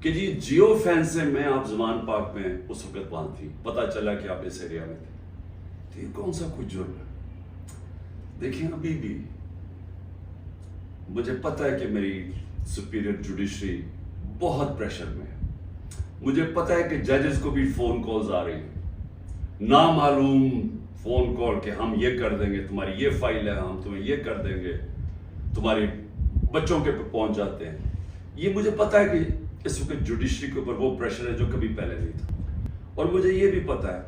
کہ جی جیو فین سے میں آپ زمان پاک میں اس وقت وہاں تھی، پتہ چلا کہ آپ اس ایریا میں تھے، تو یہ کون سا کچھ جرم ہے؟ دیکھیں ابھی بھی مجھے پتہ ہے کہ میری سپیریئر جوڈیشری بہت پریشر میں ہے، مجھے پتہ ہے کہ ججز کو بھی فون کالز آ رہی ہیں، نامعلوم فون کال کہ ہم یہ کر دیں گے، تمہاری یہ فائل ہے، ہم تمہیں یہ کر دیں گے، تمہارے بچوں کے پہنچ جاتے ہیں۔ یہ مجھے پتہ ہے کہ اس وقت جوڈیشری کے اوپر وہ پریشر ہے جو کبھی پہلے نہیں تھا، اور مجھے یہ بھی پتہ ہے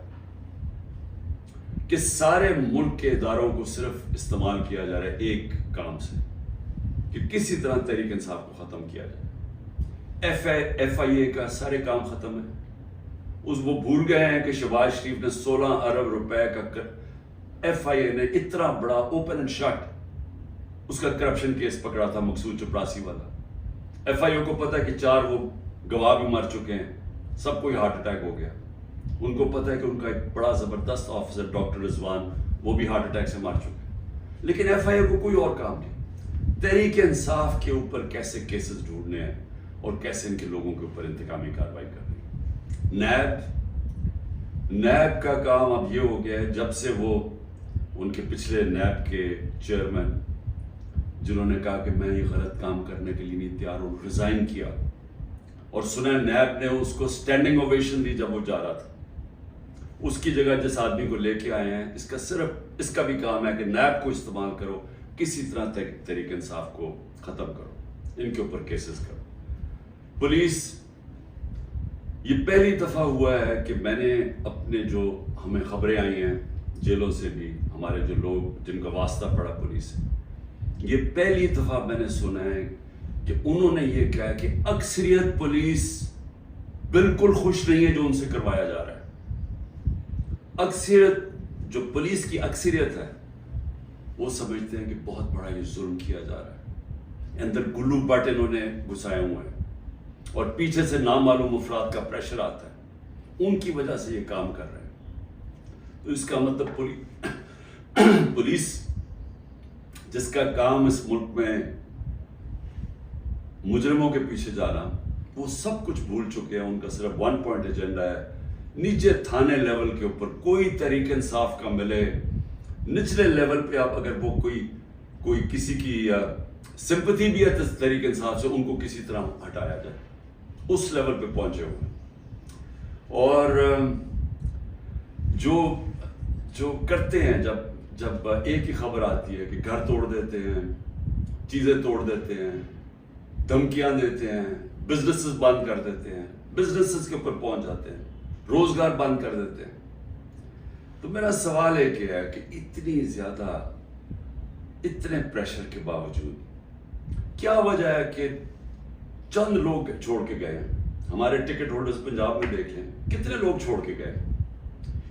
کہ سارے ملک کے اداروں کو صرف استعمال کیا جا رہا ہے ایک کام سے، کہ کسی طرح تحریک انصاف کو ختم کیا جائے۔ ایف آئی اے کا سارے کام ختم ہے، وہ بھول گئے ہیں کہ شہباز شریف نے 16 ارب روپے کا ایف آئی اے نے اتنا بڑا اوپن اینڈ شٹ اس کا کرپشن کیس پکڑا تھا، مقصود چپراسی والا۔ ایف آئی اے کو پتا ہے کہ 4 وہ گواہ بھی مر چکے ہیں، سب کو ہارٹ اٹیک ہو گیا، ان کو پتا ہے کہ ان کا ایک بڑا زبردست آفیسر ڈاکٹر رضوان وہ بھی ہارٹ اٹیک سے مر چکے، لیکن ایف آئی اے کو کوئی اور کام نہیں، تحریک انصاف کے اوپر کیسے کیسز ڈھونڈنے ہیں اور کیسے ان کے لوگوں کے اوپر انتقامی کارروائی کرنی ہے۔ نیب کا کام اب یہ ہو گیا ہے، جب سے وہ ان کے پچھلے نیب کے چیئرمین جنہوں نے کہا کہ میں یہ غلط کام کرنے کے لیے نہیں تیار ہوں، ریزائن کیا، اور سنا نیب نے اس کو سٹینڈنگ اوویشن دی جب وہ جا رہا تھا، اس کی جگہ جس آدمی کو لے کے آئے ہیں، اس کا بھی کام ہے کہ نیب کو استعمال کرو، کسی طرح تحریک انصاف کو ختم کرو، ان کے اوپر کیسز کرو۔ پولیس، یہ پہلی دفعہ ہوا ہے کہ میں نے اپنے جو ہمیں خبریں آئی ہیں جیلوں سے بھی، ہمارے جو لوگ جن کا واسطہ پڑا پولیس سے، یہ پہلی دفعہ میں نے سنا ہے کہ انہوں نے یہ کہا کہ اکثریت پولیس بالکل خوش نہیں ہے جو ان سے کروایا جا رہا ہے۔ اکثریت، جو پولیس کی اکثریت ہے، وہ سمجھتے ہیں کہ بہت بڑا یہ ظلم کیا جا رہا ہے، اندر گلو بٹ انہوں نے گھسائے ہوئے ہیں، اور پیچھے سے نامعلوم افراد کا پریشر آتا ہے، ان کی وجہ سے یہ کام کر رہے ہیں۔ تو اس کا مطلب پولیس جس کا کام اس ملک میں مجرموں کے پیچھے جانا، وہ سب کچھ بھول چکے ہیں، ان کا صرف 1 پوائنٹ ایجنڈا ہے، نیچے تھانے لیول کے اوپر کوئی تحریک انصاف کا ملے، نچلے لیول پہ آپ اگر وہ کوئی کسی کی سمپتھی بھی ہے تحریک انصاف سے، ان کو کسی طرح ہٹایا جائے، اس لیول پہ پہنچے ہوئے ہیں۔ اور جو کرتے ہیں، جب ایک ہی خبر آتی ہے کہ گھر توڑ دیتے ہیں، چیزیں توڑ دیتے ہیں، دھمکیاں دیتے ہیں، بزنسز بند کر دیتے ہیں، بزنسز کے اوپر پہنچ جاتے ہیں، روزگار بند کر دیتے ہیں، تو میرا سوال ایک ہے کہ اتنی زیادہ، اتنے پریشر کے باوجود کیا وجہ ہے کہ چند لوگ چھوڑ کے گئے ہیں؟ ہمارے ٹکٹ ہولڈرز پنجاب میں دیکھ لیں کتنے لوگ چھوڑ کے گئے،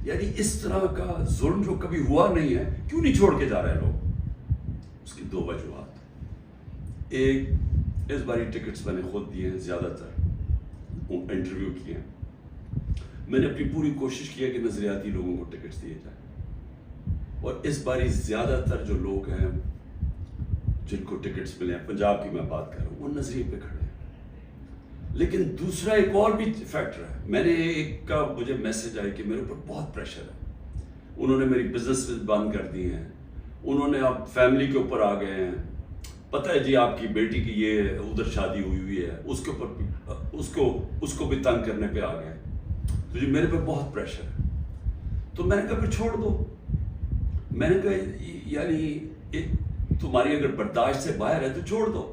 یعنی اس طرح کا ظلم جو کبھی ہوا نہیں ہے، کیوں نہیں چھوڑ کے جا رہے لوگ؟ اس کی 2 وجوہات۔ ایک، اس باری ٹکٹس میں نے خود دیے ہیں، زیادہ تر انٹرویو کیے ہیں، میں نے اپنی پوری کوشش کی ہے کہ نظریاتی لوگوں کو ٹکٹس دیے جائیں، اور اس باری زیادہ تر جو لوگ ہیں جن کو ٹکٹس ملے ہیں، پنجاب کی میں بات کر رہا ہوں، وہ نظریے پہ کھڑے ہیں۔ لیکن دوسرا ایک اور بھی فیکٹر ہے، میں نے ایک کا مجھے میسج آئی کہ میرے اوپر بہت پریشر ہے، انہوں نے میری بزنس بند کر دی ہیں، انہوں نے اب فیملی کے اوپر آ گئے ہیں، پتہ ہے جی آپ کی بیٹی کی یہ ادھر شادی ہوئی ہے، اس کے اوپر بھی اس کو بھی تنگ کرنے پہ آ گئے، تو جی میرے پہ بہت پریشر ہے۔ تو میں نے کہا پھر چھوڑ دو، میں نے کہا یعنی تمہاری اگر برداشت سے باہر ہے تو چھوڑ دو۔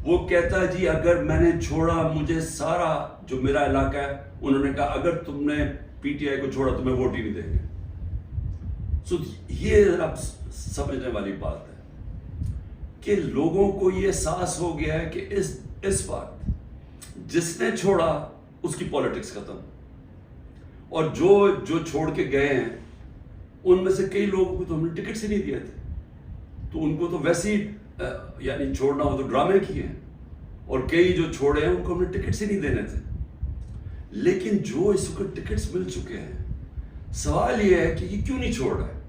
وہ کہتا ہے جی اگر میں نے چھوڑا، مجھے سارا جو میرا علاقہ ہے، انہوں نے کہا اگر تم نے پی ٹی آئی کو چھوڑا تمہیں ووٹ ہی نہیں دیں گے۔ سو یہ ذرا سمجھنے والی بات ہے کہ لوگوں کو یہ احساس ہو گیا ہے کہ اس وقت جس نے چھوڑا اس کی پالیٹکس ختم، اور جو چھوڑ کے گئے ہیں ان میں سے کئی لوگوں کو تو ہم نے ٹکٹ ہی نہیں دیے تھے، تو ان کو تو ویسے ہی یعنی چھوڑنا ہو تو ڈرامے کیے ہیں، اور کئی جو چھوڑے ہیں ان کو ہم نے ٹکٹس ہی نہیں دینے تھے۔ لیکن جو اس کو ٹکٹس مل چکے ہیں، سوال یہ ہے کہ یہ کیوں نہیں چھوڑ رہا ہے؟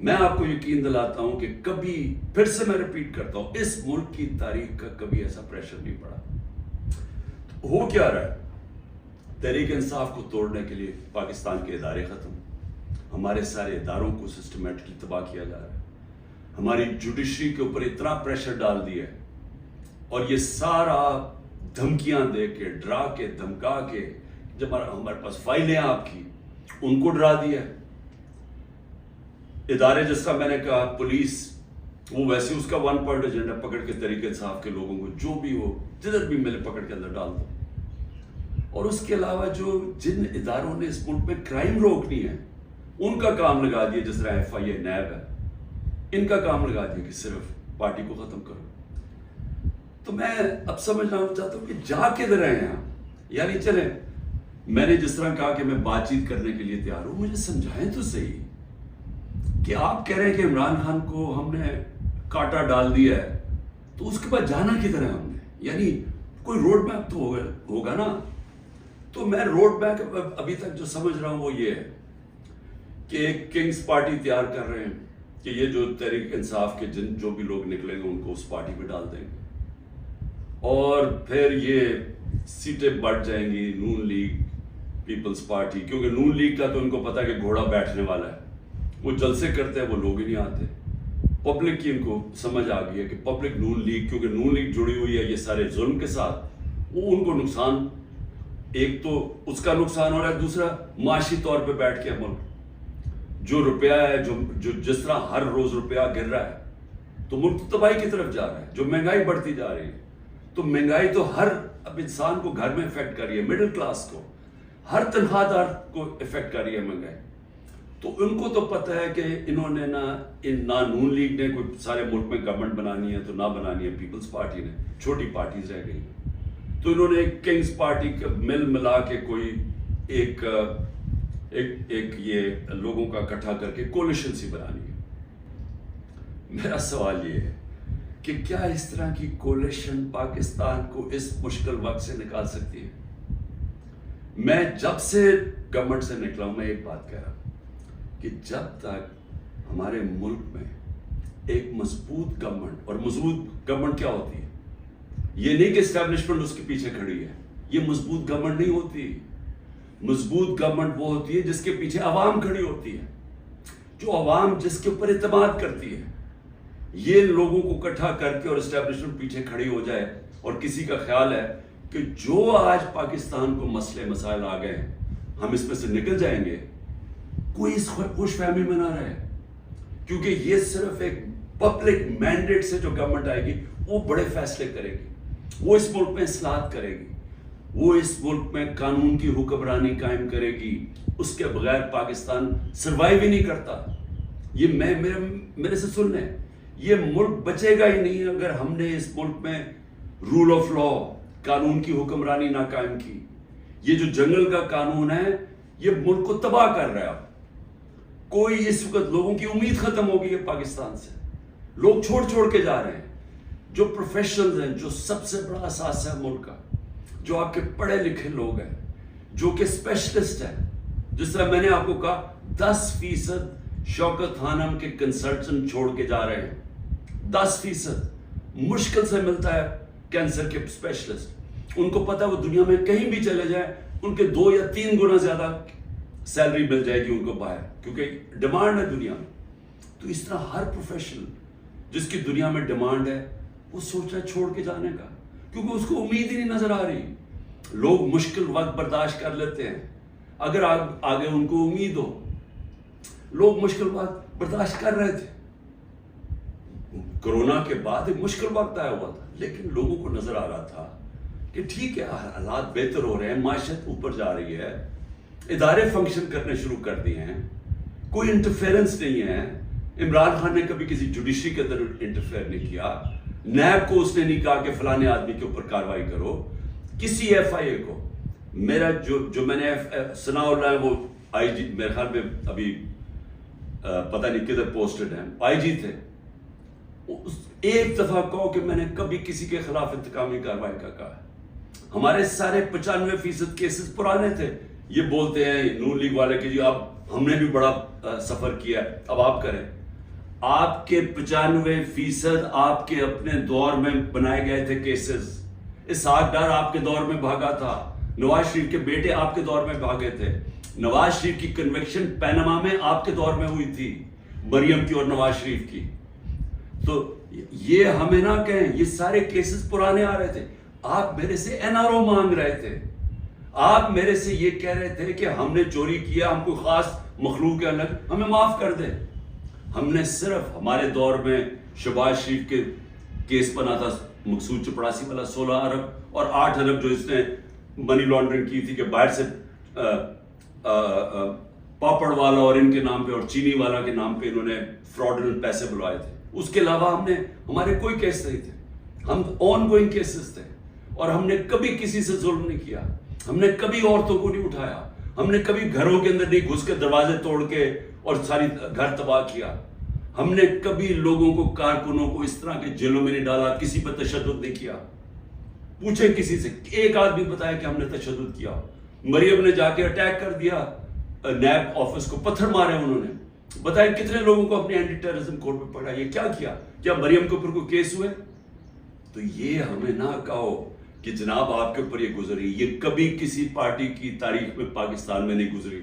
میں آپ کو یقین دلاتا ہوں کہ کبھی، پھر سے میں ریپیٹ کرتا ہوں، اس ملک کی تاریخ کا کبھی ایسا پریشر نہیں پڑا۔ ہو کیا رہا ہے؟ تحریک انصاف کو توڑنے کے لیے پاکستان کے ادارے ختم، ہمارے سارے اداروں کو سسٹمیٹکلی تباہ کیا جا رہا ہے، ہماری جوڈیشری کے اوپر اتنا پریشر ڈال دیا ہے، اور یہ سارا دھمکیاں دے کے، ڈرا کے، دھمکا کے، جب ہمارے پاس فائلیں آپ کی، ان کو ڈرا دیا ہے۔ ادارے جس کا میں نے کہا پولیس، وہ ویسے اس کا 1 پوائنٹ ایجنڈا پکڑ کے تحریک انصاف کے لوگوں کو جو بھی ہو جدھر بھی ملے پکڑ کے اندر ڈال دو۔ اور اس کے علاوہ جن اداروں نے اس ملک میں کرائم روکنی ہے ان کا کام لگا دیا، جس طرح FIA نیب ہے، ان کا کام لگا دیا کہ صرف پارٹی کو ختم کرو۔ تو میں اب سمجھنا چاہتا ہوں کہ جا کدھر رہے ہیں آپ؟ یعنی چلیں، میں نے جس طرح کہا کہ میں بات چیت کرنے کے لیے تیار ہوں، مجھے سمجھائیں تو صحیح کہ آپ کہہ رہے ہیں کہ عمران خان کو ہم نے کاٹا ڈال دیا ہے، تو اس کے بعد جانا کدھر ہے ہم نے؟ یعنی کوئی روڈ میپ تو ہوگا نا۔ تو میں روڈ میپ ابھی تک جو سمجھ رہا ہوں وہ یہ ہے کہ ایک کنگز پارٹی تیار کر رہے ہیں کہ یہ جو تحریک انصاف کے جو بھی لوگ نکلیں گے ان کو اس پارٹی میں ڈال دیں گے، اور پھر یہ سیٹیں بڑھ جائیں گی نون لیگ پیپلز پارٹی، کیونکہ نون لیگ کا تو ان کو پتا ہے کہ گھوڑا بیٹھنے والا ہے، وہ جلسے کرتے ہیں، وہ لوگ ہی نہیں آتے۔ پبلک کی ان کو سمجھ آ گئی ہے کہ پبلک نون لیگ، کیونکہ نون لیگ جڑی ہوئی ہے یہ سارے ظلم کے ساتھ، وہ ان کو نقصان، ایک تو اس کا نقصان ہو رہا ہے، دوسرا معاشی طور پہ بیٹھ کے ملک جو روپیہ ہے، جو جس طرح ہر روز روپیہ گر رہا ہے، تو ملک تو تباہی کی طرف جا رہا ہے، جو مہنگائی بڑھتی جا رہی ہے، تو مہنگائی تو ہر اب انسان کو گھر میں افیکٹ کر رہی ہے، مڈل کلاس کو، ہر تنخواہ دار کو افیکٹ کر رہی ہے مہنگائی۔ تو ان کو تو پتہ ہے کہ انہوں نے نہ نون لیگ نے کوئی سارے ملک میں گورنمنٹ بنانی ہے تو نہ بنانی ہے پیپلز پارٹی نے، چھوٹی پارٹیز رہ گئی، تو انہوں نے ایک کنگز پارٹی کا ملا کے کوئی ایک یہ لوگوں کا اکٹھا کر کے کولیشن سی بنانی ہے۔ میرا سوال یہ ہے کہ کیا اس طرح کی کولیشن پاکستان کو اس مشکل وقت سے نکال سکتی ہے؟ میں جب سے گورنمنٹ سے نکلا ہوں، میں ایک بات کہہ رہا ہوں کہ جب تک ہمارے ملک میں ایک مضبوط گورنمنٹ، اور مضبوط گورنمنٹ کیا ہوتی ہے؟ یہ نہیں کہ اسٹیبلشمنٹ اس کے پیچھے کھڑی ہے، یہ مضبوط گورنمنٹ نہیں ہوتی۔ مضبوط گورنمنٹ وہ ہوتی ہے جس کے پیچھے عوام کھڑی ہوتی ہے، جو عوام جس کے اوپر اعتماد کرتی ہے۔ یہ لوگوں کو اکٹھا کر کے اور اسٹیبلشمنٹ پیچھے کھڑی ہو جائے، اور کسی کا خیال ہے کہ جو آج پاکستان کو مسئلے مسائل آ گئے ہیں ہم اس میں سے نکل جائیں گے، کوئی اس خوش فہمی میں نہ رہے، کیونکہ یہ صرف ایک پبلک مینڈیٹ سے جو گورنمنٹ آئے گی وہ بڑے فیصلے کرے گی، وہ اس ملک میں اصلاحات کرے گی، وہ اس ملک میں قانون کی حکمرانی قائم کرے گی، اس کے بغیر پاکستان سروائیو ہی نہیں کرتا۔ یہ میرے سے سن لیں، یہ ملک بچے گا ہی نہیں اگر ہم نے اس ملک میں رول آف لا، قانون کی حکمرانی نہ قائم کی۔ یہ جو جنگل کا قانون ہے یہ ملک کو تباہ کر رہا ہے۔ کوئی اس وقت لوگوں کی امید ختم ہو گئی ہے پاکستان سے، لوگ چھوڑ کے جا رہے ہیں۔ جو پروفیشنلز ہیں، جو سب سے بڑا اثاثہ ہے ملک کا، جو آپ کے پڑھے لکھے لوگ ہیں، جو کہ اسپیشلسٹ ہیں، جس طرح میں نے آپ کو کہا 10% شوکت خانم کے کنسلٹنٹ چھوڑ کے جا رہے ہیں، 10% مشکل سے ملتا ہے کینسر کے اسپیشلسٹ۔ ان کو پتا ہے وہ دنیا میں کہیں بھی چلے جائیں ان کے 2 یا 3 گنا زیادہ سیلری مل جائے گی ان کو باہر، کیونکہ ڈیمانڈ ہے دنیا میں۔ تو اس طرح ہر پروفیشنل جس کی دنیا میں ڈیمانڈ ہے وہ سوچ رہا ہے چھوڑ کے جانے کا، کیونکہ اس کو امید ہی نہیں نظر آ رہی۔ لوگ مشکل وقت برداشت کر لیتے ہیں اگر آگے ان کو امید ہو۔ لوگ مشکل وقت برداشت کر رہے تھے، کرونا کے بعد ایک مشکل وقت آیا ہوا تھا، لیکن لوگوں کو نظر آ رہا تھا کہ ٹھیک ہے حالات بہتر ہو رہے ہیں، معیشت اوپر جا رہی ہے، ادارے فنکشن کرنے شروع کر دیے ہیں، کوئی انٹرفیرنس نہیں ہے۔ عمران خان نے کبھی کسی جوڈیشری کے اندر انٹرفیئر نہیں کیا، نیب کو اس نے نہیں کہا کہ فلانے آدمی کے اوپر کارروائی کرو، کسی FIA کو۔ میرا جو میں نے ثناء اللہ ہے وہ IG میرے خیال میں ابھی پتہ نہیں کدھر پوسٹڈ ہیں، IG تھے، ایک دفعہ کہو کہ میں نے کبھی کسی کے خلاف انتقامی کارروائی کا کہا ہے۔ ہمارے سارے 95% کیسز پرانے تھے۔ یہ بولتے ہیں نون لیگ والے کہ جی اب ہم نے بھی بڑا سفر کیا ہے، اب آپ کریں۔ آپ کے 95% آپ کے اپنے دور میں بنائے گئے تھے کیسز، اسحاق ڈار آپ کے دور میں بھاگا تھا، نواز شریف کے بیٹے آپ کے دور میں بھاگے تھے، نواز شریف کی کنویکشن پینما میں آپ کے دور میں ہوئی تھی، مریم کی اور نواز شریف کی. تو یہ ہمیں نہ کہیں، یہ سارے کیسز پرانے آ رہے تھے. آپ میرے سے این آر او مانگ رہے تھے، آپ میرے سے یہ کہہ رہے تھے کہ ہم نے چوری کیا، ہم کوئی خاص مخلوق ہے الگ، ہمیں معاف کر دیں. ہم نے صرف ہمارے دور میں شہباز شریف کے کیس بنا تھا مقصود چپڑاسی والا 16 ارب اور 8 ارب جو اس نے منی لانڈرنگ کی تھی کہ باہر سے پاپڑ والا اور ان کے نام پہ اور چینی والا کے نام پہ انہوں نے فراڈنٹ پیسے بلوائے تھے. اس کے علاوہ ہمارے کوئی کیس نہیں تھے، ہم آن گوئنگ کیسز تھے، اور ہم نے کبھی کسی سے ظلم نہیں کیا، ہم نے کبھی عورتوں کو نہیں اٹھایا، ہم نے کبھی گھروں کے اندر نہیں گھس کے دروازے توڑ کے اور ساری گھر تباہ کیا، ہم نے کبھی لوگوں کو کارکنوں کو اس طرح کے جیلوں میں نہیں ڈالا، کسی پر تشدد نہیں کیا. پوچھیں کسی سے، ایک آدمی بتایا کہ ہم نے تشدد کیا. مریم نے جا کے اٹیک کر دیا نیب آفس کو، پتھر مارے انہوں نے، بتائیں کتنے لوگوں کو اپنے اینٹی ٹیررزم کوڈ پہ پڑھا. یہ کیا مریم کے اوپر کوئی کیس ہوئے؟ تو یہ ہمیں نہ کہو کہ جناب آپ کے اوپر یہ گزری، یہ کبھی کسی پارٹی کی تاریخ میں پاکستان میں نہیں گزری.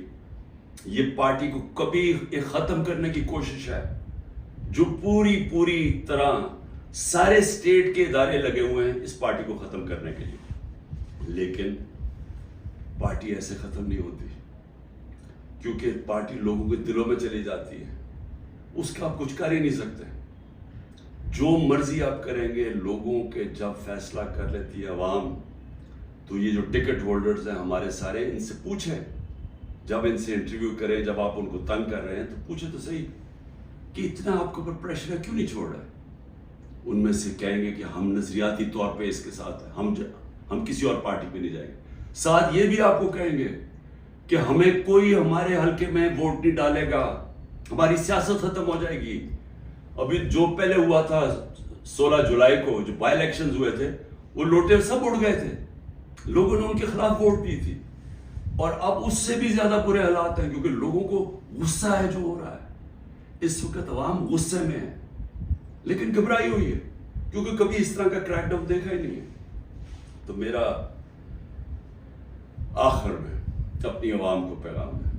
یہ پارٹی کو کبھی ختم کرنے کی کوشش ہے، جو پوری طرح سارے اسٹیٹ کے ادارے لگے ہوئے ہیں اس پارٹی کو ختم کرنے کے لیے. لیکن پارٹی ایسے ختم نہیں ہوتی، کیونکہ پارٹی لوگوں کے دلوں میں چلی جاتی ہے، اس کا آپ کچھ کر ہی نہیں سکتے. جو مرضی آپ کریں گے، لوگوں کے جب فیصلہ کر لیتی ہے عوام، تو یہ جو ٹکٹ ہولڈرز ہیں ہمارے سارے، ان سے پوچھیں، جب ان سے انٹرویو کریں، جب آپ ان کو تنگ کر رہے ہیں تو پوچھیں تو صحیح کہ اتنا آپ کے اوپر پریشر ہے، کیوں نہیں چھوڑ رہے. ان میں سے کہیں گے کہ ہم نظریاتی طور پہ اس کے ساتھ ہیں، ہم کسی اور پارٹی پہ نہیں جائیں گے. ساتھ یہ بھی آپ کو کہیں گے کہ ہمیں کوئی ہمارے حلقے میں ووٹ نہیں ڈالے گا، ہماری سیاست ختم ہو جائے گی. ابھی جو پہلے ہوا تھا 16 جولائی کو جو بائی الیکشنز ہوئے تھے، وہ لوٹے سب اڑ گئے تھے، لوگوں نے ان کے خلاف ووٹ دی تھی. اور اب اس سے بھی زیادہ برے حالات ہیں، کیونکہ لوگوں کو غصہ ہے جو ہو رہا ہے. اس وقت عوام غصے میں ہے، لیکن گھبرائی ہوئی ہے، کیونکہ کبھی اس طرح کا کریک ڈاؤن دیکھا ہی نہیں ہے. تو میرا آخر میں اپنی عوام کو پیغام ہے،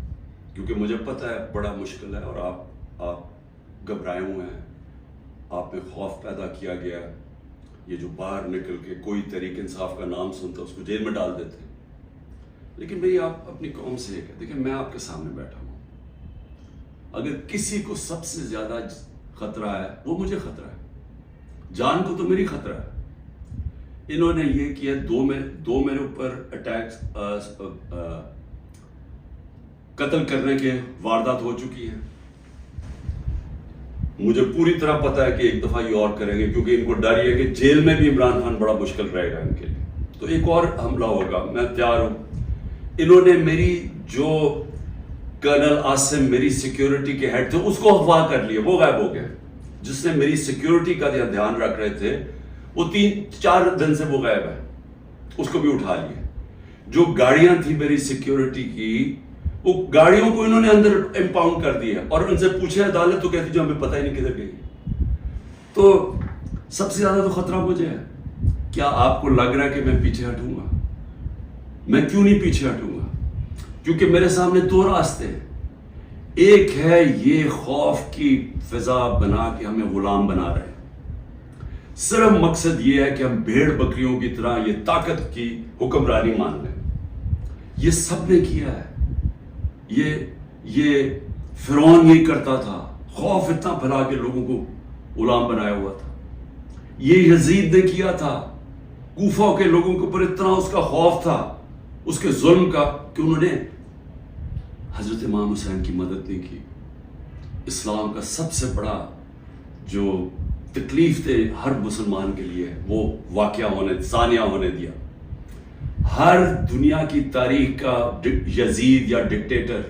کیونکہ مجھے پتہ ہے بڑا مشکل ہے، اور آپ گھبرائے ہوئے ہیں، آپ میں خوف پیدا کیا گیا. یہ جو باہر نکل کے کوئی تحریک انصاف کا نام سنتا اس کو جیل میں ڈال دیتے. لیکن میری آپ اپنی قوم سے یہ کہ دیکھیں، میں آپ کے سامنے بیٹھا ہوں، اگر کسی کو سب سے زیادہ خطرہ ہے وہ مجھے خطرہ ہے، جان کو تو میری خطرہ ہے. انہوں نے یہ کیا، دو میرے اوپر اٹیک قتل کرنے کے واردات ہو چکی ہیں. مجھے پوری طرح پتا ہے کہ ایک دفعہ یہ اور کریں گے، کیونکہ ان کو ڈر یہ ہے کہ جیل میں بھی عمران خان بڑا مشکل رہے گا ان کے لیے، تو ایک اور حملہ ہوگا. میں تیار ہوں. انہوں نے میری جو کرنل عاصم میری سیکیورٹی کے ہیڈ تھے اس کو اغوا کر لیا، وہ غائب ہو گئے. جس نے میری سیکیورٹی کا دھیان رکھ رہے تھے وہ 3-4 دن سے وہ غائب ہے، اس کو بھی اٹھا لیا. جو گاڑیاں تھی میری سیکیورٹی کی، وہ گاڑیوں کو انہوں نے اندر امپاؤنڈ کر دیا، اور ان سے پوچھے عدالت تو کہتی جو ہمیں پتہ ہی نہیں کدھر گئی. تو سب سے زیادہ تو خطرہ مجھے ہے. کیا آپ کو لگ رہا ہے کہ میں پیچھے ہٹوں گا؟ میں کیوں نہیں پیچھے ہٹوں گا؟ کیونکہ میرے سامنے 2 راستے ہیں. ایک ہے یہ خوف کی فضا بنا کے ہمیں غلام بنا رہے ہیں، صرف مقصد یہ ہے کہ ہم بھیڑ بکریوں کی طرح یہ طاقت کی حکمرانی مان لیں. یہ سب نے کیا ہے، یہ فرعون یہی کرتا تھا، خوف اتنا پھیلا کے لوگوں کو غلام بنایا ہوا تھا. یہ یزید نے کیا تھا، کوفہ کے لوگوں کے اوپر اتنا اس کا خوف تھا اس کے ظلم کا کہ انہوں نے حضرت امام حسین کی مدد نہیں کی. اسلام کا سب سے بڑا جو تکلیف تھے ہر مسلمان کے لیے وہ ثانیہ ہونے دیا. ہر دنیا کی تاریخ کا یزید یا ڈکٹیٹر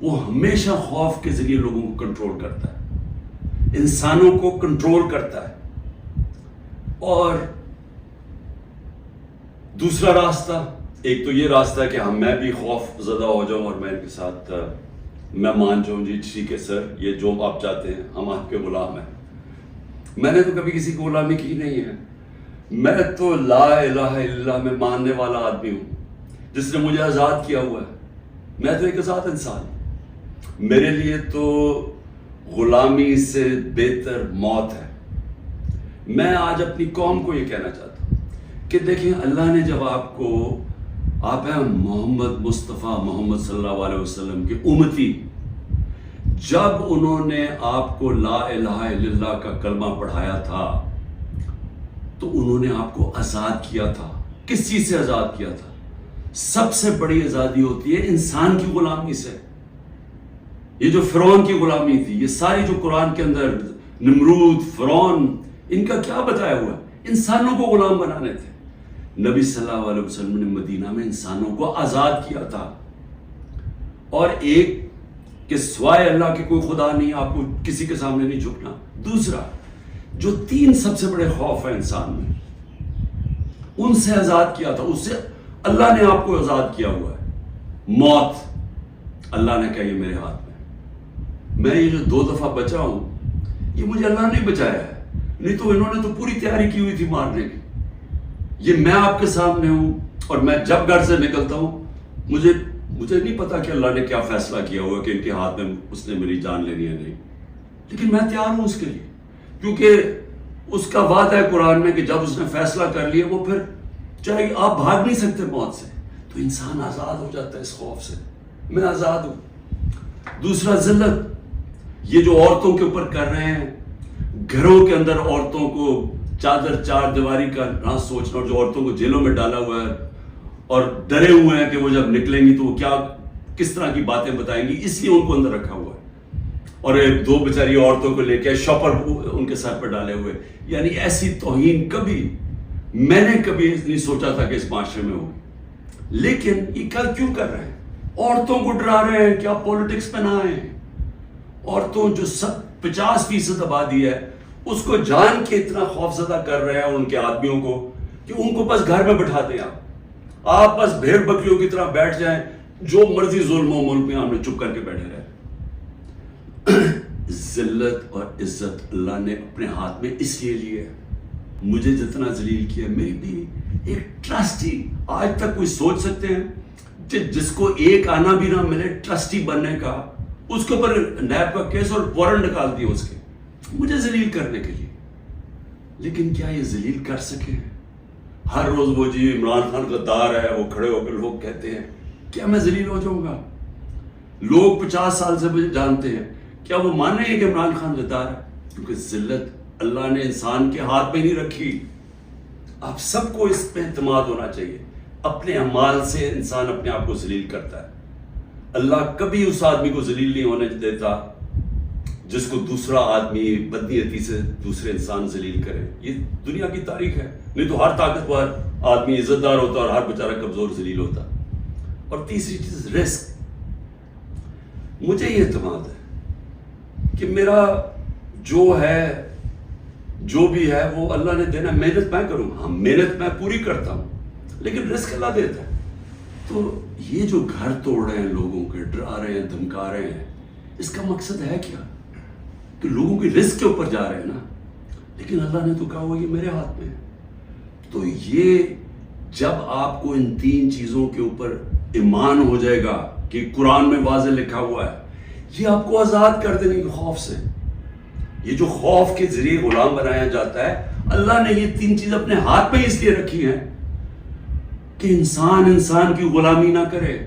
وہ ہمیشہ خوف کے ذریعے لوگوں کو کنٹرول کرتا ہے، انسانوں کو کنٹرول کرتا ہے. اور دوسرا راستہ، ایک تو یہ راستہ ہے کہ میں بھی خوف زدہ ہو جاؤں اور میں ان کے ساتھ میں مان جاؤں، جی ٹھیک ہے سر، یہ جو آپ چاہتے ہیں، ہم آپ کے غلام ہیں. میں نے تو کبھی کسی کو غلامی کی نہیں ہے. میں تو لا الہ الا اللہ میں ماننے والا آدمی ہوں جس نے مجھے آزاد کیا ہوا ہے. میں تو ایک آزاد انسان ہوں. میرے لیے تو غلامی سے بہتر موت ہے. میں آج اپنی قوم کو یہ کہنا چاہتا ہوں کہ دیکھیں اللہ نے جب آپ ہیں محمد مصطفیٰ محمد صلی اللہ علیہ وسلم کے امتی، جب انہوں نے آپ کو لا الہ الا اللہ کا کلمہ پڑھایا تھا تو انہوں نے آپ کو آزاد کیا تھا. کس چیز سے آزاد کیا تھا؟ سب سے بڑی آزادی ہوتی ہے انسان کی غلامی سے. یہ جو فرعون کی غلامی تھی، یہ ساری جو قرآن کے اندر نمرود، فرعون، ان کا کیا بتایا ہوا ہے؟ انسانوں کو غلام بنانے تھے. نبی صلی اللہ علیہ وسلم نے مدینہ میں انسانوں کو آزاد کیا تھا. اور ایک کہ سوائے اللہ کے کوئی خدا نہیں، آپ کو کسی کے سامنے نہیں جھکنا. دوسرا، جو 3 سب سے بڑے خوف ہیں انسان میں، ان سے آزاد کیا تھا. اس سے اللہ نے آپ کو آزاد کیا ہوا ہے. موت، اللہ نے کہا یہ میرے ہاتھ میں یہ جو 2 دفعہ بچا ہوں، یہ مجھے اللہ نے بچایا ہے. نہیں تو انہوں نے تو پوری تیاری کی ہوئی تھی مارنے کی. یہ میں آپ کے سامنے ہوں، اور میں جب گھر سے نکلتا ہوں مجھے نہیں پتا کہ اللہ نے کیا فیصلہ کیا ہوا کہ ان کے ہاتھ میں اس نے میری جان لینی ہے نہیں، لیکن میں تیار ہوں اس کے لیے، کیونکہ اس کا وعدہ ہے قرآن میں کہ جب اس نے فیصلہ کر لیا، وہ پھر چاہے آپ بھاگ نہیں سکتے موت سے. تو انسان آزاد ہو جاتا ہے اس خوف سے. میں آزاد ہوں. دوسرا، ذلت. یہ جو عورتوں کے اوپر کر رہے ہیں، گھروں کے اندر عورتوں کو چادر چار دیواری کا نہ سوچنا، اور جو عورتوں کو جیلوں میں ڈالا ہوا ہے اور ڈرے ہوئے ہیں کہ وہ جب نکلیں گی تو وہ کس طرح کی باتیں بتائیں گی، اس لیے ان کو اندر رکھا ہوا ہے. اور 2 بیچاری عورتوں کو لے کے شاپر ان کے سر پہ ڈالے ہوئے. یعنی ایسی توہین میں نے کبھی نہیں سوچا تھا کہ اس معاشرے میں ہوگی. لیکن یہ کیوں کر رہے ہیں؟ عورتوں کو ڈرا رہے ہیں کہ آپ پولیٹکس پہ نہ آئیں. عورتوں جو 50% آبادی ہے، اس کو جان کے اتنا خوف زدہ کر رہے ہیں ان کے آدمیوں کو کہ ان کو بس گھر میں بٹھا دیں. آپ بس بھیڑ بکریوں کی طرح بیٹھ جائیں، جو مرضی ظلم و ملک میں ہم نے چپ کر کے بیٹھے رہے. ذلت اور عزت اللہ نے اپنے ہاتھ میں اس لیے لی ہے. مجھے جتنا ذلیل کیا، میری بھی ایک ٹرسٹی، آج تک کوئی سوچ سکتے ہیں جس کو ایک آنا بھی نہ ملے ٹرسٹی بننے کا، اس کے اوپر نیب کا کیس اور وارنٹ نکال دیا اس کے، مجھے ذلیل کرنے کے لیے. لیکن کیا یہ ذلیل کر سکے؟ ہر روز وہ جی عمران خان غدار ہے، وہ کھڑے ہو کے لوگ کہتے ہیں، کیا میں ذلیل ہو جاؤں گا؟ لوگ 50 سال سے مجھے جانتے ہیں، کیا وہ مانیں گے کہ عمران خان غدار ہے؟ کیونکہ ذلت اللہ نے انسان کے ہاتھ میں نہیں رکھی. آپ سب کو اس پہ اعتماد ہونا چاہیے. اپنے اعمال سے انسان اپنے آپ کو ذلیل کرتا ہے. اللہ کبھی اس آدمی کو ذلیل نہیں ہونے دیتا جس کو دوسرا آدمی بدنیتی سے دوسرے انسان ذلیل کرے. یہ دنیا کی تاریخ ہے. نہیں تو ہر طاقتور آدمی عزت دار ہوتا اور ہر بیچارہ کمزور ذلیل ہوتا. اور تیسری چیز، رزق. مجھے یہ اعتماد ہے کہ میرا جو بھی ہے وہ اللہ نے دینا. محنت میں کروں، ہاں محنت میں پوری کرتا ہوں، لیکن رزق اللہ دیتا ہے. تو یہ جو گھر توڑ رہے ہیں لوگوں کے، ڈرا رہے ہیں، دھمکا رہے ہیں، اس کا مقصد ہے کیا؟ کہ لوگوں کی رزق کے اوپر جا رہے ہیں نا. لیکن اللہ نے تو کہا ہوا یہ میرے ہاتھ میں ہے. تو یہ جب آپ کو ان 3 چیزوں کے اوپر ایمان ہو جائے گا کہ قرآن میں واضح لکھا ہوا ہے، یہ آپ کو آزاد کر دینے کے خوف سے. یہ جو خوف کے ذریعے غلام بنایا جاتا ہے، اللہ نے یہ 3 چیز اپنے ہاتھ میں اس لیے رکھی ہیں کہ انسان کی غلامی نہ کرے.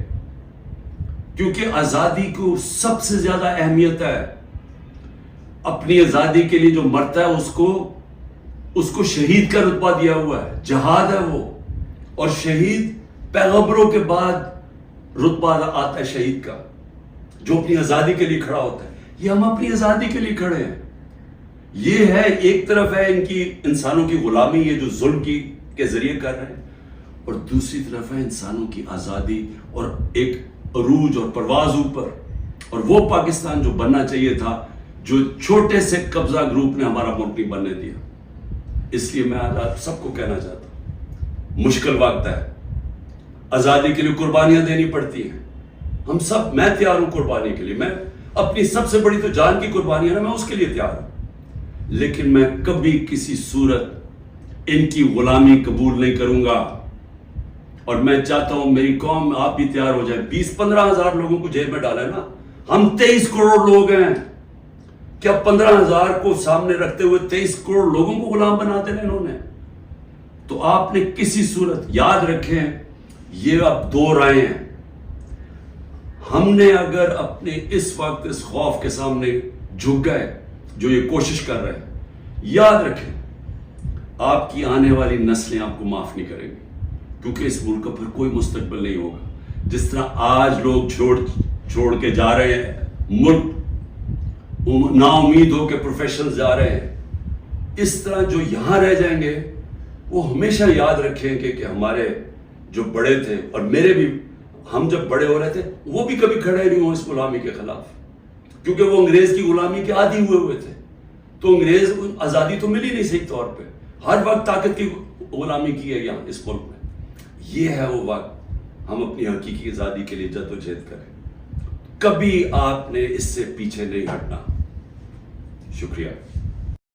کیونکہ آزادی کو سب سے زیادہ اہمیت ہے. اپنی آزادی کے لیے جو مرتا ہے اس کو شہید کا رتبہ دیا ہوا ہے. جہاد ہے وہ. اور شہید پیغمبروں کے بعد رتبہ آتا ہے شہید کا، جو اپنی آزادی کے لیے کھڑا ہوتا ہے. یہ ہم اپنی آزادی کے لیے کھڑے ہیں. یہ ہے ایک طرف ہے انسانوں کی غلامی، یہ جو ظلم کے ذریعے کر رہے ہیں، اور دوسری طرف ہے انسانوں کی آزادی اور ایک عروج اور پرواز اوپر. اور وہ پاکستان جو بننا چاہیے تھا، جو چھوٹے سے قبضہ گروپ نے ہمارا ملک نہیں بننے دیا. اس لیے میں آج آپ سب کو کہنا چاہتا ہوں، مشکل وقت ہے، آزادی کے لیے قربانیاں دینی پڑتی ہیں. ہم سب، میں تیار ہوں قربانی کے لیے. میں اپنی سب سے بڑی تو جان کی قربانی ہے نا، میں اس کے لیے تیار ہوں. لیکن میں کبھی کسی صورت ان کی غلامی قبول نہیں کروں گا. اور میں چاہتا ہوں میری قوم آپ بھی تیار ہو جائے. 20-15 ہزار لوگوں کو جیل میں ڈالا ہے نا, ہم 23 کروڑ لوگ ہیں. کیا 15 ہزار کو سامنے رکھتے ہوئے 23 کروڑ لوگوں کو غلام بنا دینا انہوں نے؟ تو آپ نے کسی صورت یاد رکھیں, یہ اب 2 رائے ہیں. ہم نے اگر اپنے اس وقت اس خوف کے سامنے جھک گئے جو یہ کوشش کر رہے ہیں, یاد رکھیں آپ کی آنے والی نسلیں آپ کو معاف نہیں کریں گی, کیونکہ اس ملک کا پھر کوئی مستقبل نہیں ہوگا. جس طرح آج لوگ چھوڑ کے جا رہے ہیں ملک, نا امید ہو کے پروفیشنل جا رہے ہیں, اس طرح جو یہاں رہ جائیں گے وہ ہمیشہ یاد رکھیں کہ ہمارے جو بڑے تھے, اور میرے بھی, ہم جب بڑے ہو رہے تھے وہ بھی کبھی کھڑے نہیں ہوئے اس غلامی کے خلاف, کیونکہ وہ انگریز کی غلامی کے عادی ہوئے تھے. تو انگریز آزادی تو ملی نہیں صحیح طور پہ, ہر وقت طاقت کی غلامی کی ہے یہاں اس ملک میں. یہ ہے وہ وقت ہم اپنی حقیقی آزادی کے لیے جدوجہد کریں. کبھی آپ نے اس سے پیچھے نہیں ہٹنا. شکریہ.